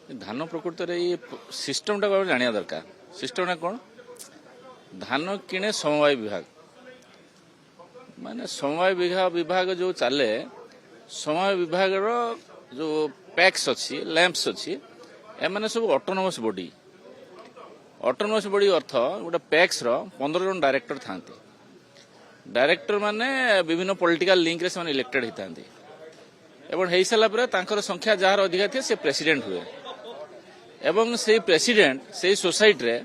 धान प्रकृत ये सिस्टम टा जाना दरकार सिस्टम कौन धान किणे समवाय विभाग माने समवाय विभाग जो चले समवाय विभाग जो पैक्स अच्छी लैंप्स अच्छी एम सब ऑटोनोमस बॉडी अर्थ गोटे पैक्स 15 जन डायरेक्टर था डायरेक्टर माने विभिन्न पॉलिटिकल लिंक रे से इलेक्टेड होता एवं हो सारा पर संख्या जार अधिका थी से प्रेसिडेंट हुए एवं से प्रेसिडेंट से सोसाइटी रे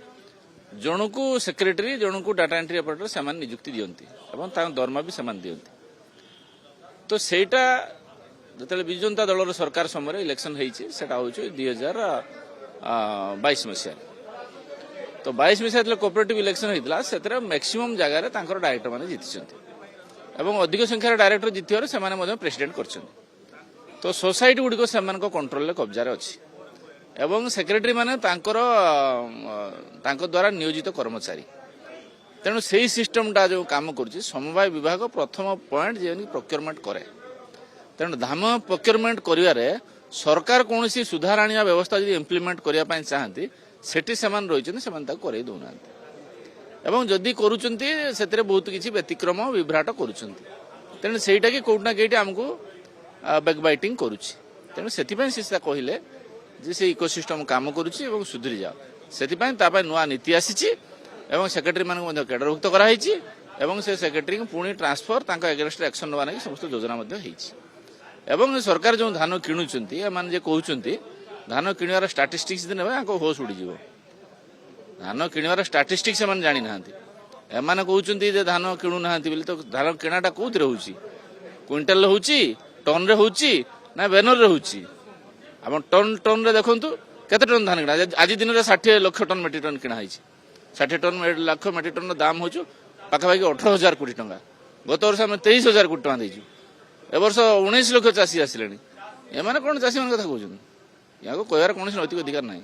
जन को सेक्रेटरी जन को डाटा एंट्री ऑपरेटर से नियुक्ति दियंती एवं दरमा भी से दियंती तो सेटा जो विजु जनता दल सरकार समय इलेक्शन होता 2022 मसीह तो 22 मसीहा जो कोऑपरेटिव इलेक्शन होता से मैक्सिमम जगह डायरेक्टर मैंने जीति अधिक संख्यार डायरेक्टर जीतवर से प्रेसिडेंट कर तो सोसाइटी गुड़िक से कंट्रोल कब्जा अच्छी एवं सेक्रेटरी माने द्वारा नियोजित कर्मचारी तेणु से सिस्टमटा जो काम कर समवाय विभाग प्रथम पॉइंट जे प्रोक्योरमेंट करे तेणु धान प्रोक्योरमेंट करिवारे सरकार कौन सुधार आने व्यवस्था जो इम्प्लीमेंट करने चाहती सेठी सेमान रही से दौना एवं जदि करुँचे बहुत किसी व्यतिक्रम विभ्राट करुँच तेणु सेटा कि कौटना कईट आमको बैकबाइटिंग करुच्ची तेणु से कहले जे से इकोसिस्टम काम करुच्ची सुधरी जाओ से नुआ नीति आसी सेक्रेटरी मानक कैडरभुक्त कराई से सेक्रेटरी पुणी ट्रांसफर एगेन्स्ट एक्शन नवा ना समस्त योजना सरकार जो धान किणुंट एम कहते धान किणवार स्टाटिस्टिक्स ने होश उड़ी धान किणवार स्टाटिस्टिक्स से जानी ना एम कहते धान किणुना तो धान किणाटा कौन क्विंटाल हो टन रे होची ना बैनर रे होची आप टन टन रे देखंतु केते टन धान किणा आज दिन में 60 लाख टन मेट्रिक टन किणा 60 टन लाख मेट्रिक टन दाम हो पाखापाखि 18,000 कोटी टंका गत वर्ष आम 23,000 कोटी टंका देचु ए वर्ष 19 लाख चाषी आसिले एम कौन चाषी मान कथा कहते यहाँ को कहर कौन नैतिक अधिकार ना।